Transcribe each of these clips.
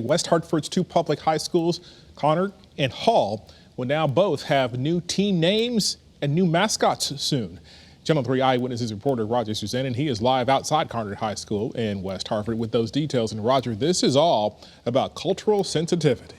West Hartford's two public high schools, Conard and Hall, will now both have new team names and new mascots soon. Channel 3 Eyewitnesses reporter Roger Suzanne, and he is live outside Conard High School in West Hartford with those details. And Roger, this is all about cultural sensitivity.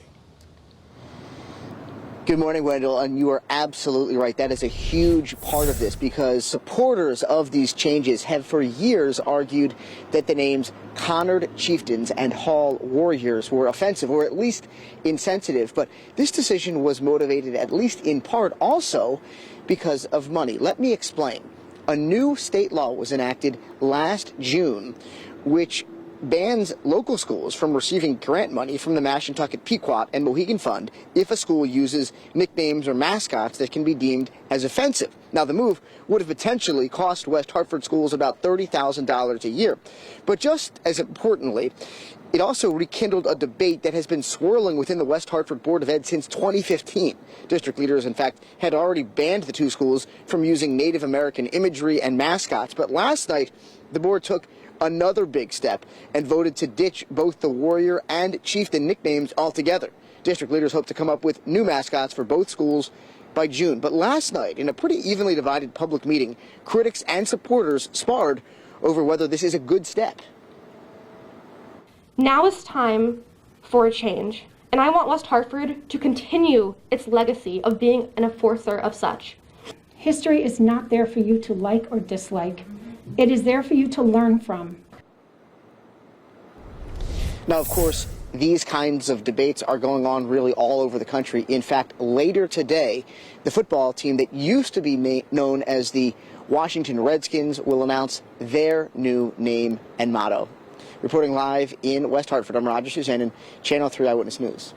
Good morning, Wendell, and you are absolutely right. That is a huge part of this because supporters of these changes have for years argued that the names Conard Chieftains and Hall Warriors were offensive or at least insensitive. But this decision was motivated, at least in part, also because of money. Let me explain. A new state law was enacted last June, which bans local schools from receiving grant money from the Mashantucket Pequot and Mohegan Fund if a school uses nicknames or mascots that can be deemed as offensive. Now, the move would have potentially cost West Hartford schools about $30,000 a year. But just as importantly, it also rekindled a debate that has been swirling within the West Hartford Board of Ed since 2015. District leaders, in fact, had already banned the two schools from using Native American imagery and mascots. But last night, the board took another big step and voted to ditch both the Warrior and Chieftain nicknames altogether. District leaders hope to come up with new mascots for both schools by June. But last night, in a pretty evenly divided public meeting, critics and supporters sparred over whether this is a good step. Now is time for a change, and I want West Hartford to continue its legacy of being an enforcer of such. History is not there for you to like or dislike. It is there for you to learn from. Now, of course, these kinds of debates are going on really all over the country. In fact, later today, the football team that used to be known as the Washington Redskins will announce their new name and motto. Reporting live in West Hartford, I'm Roger Suzanne, Channel 3 Eyewitness News.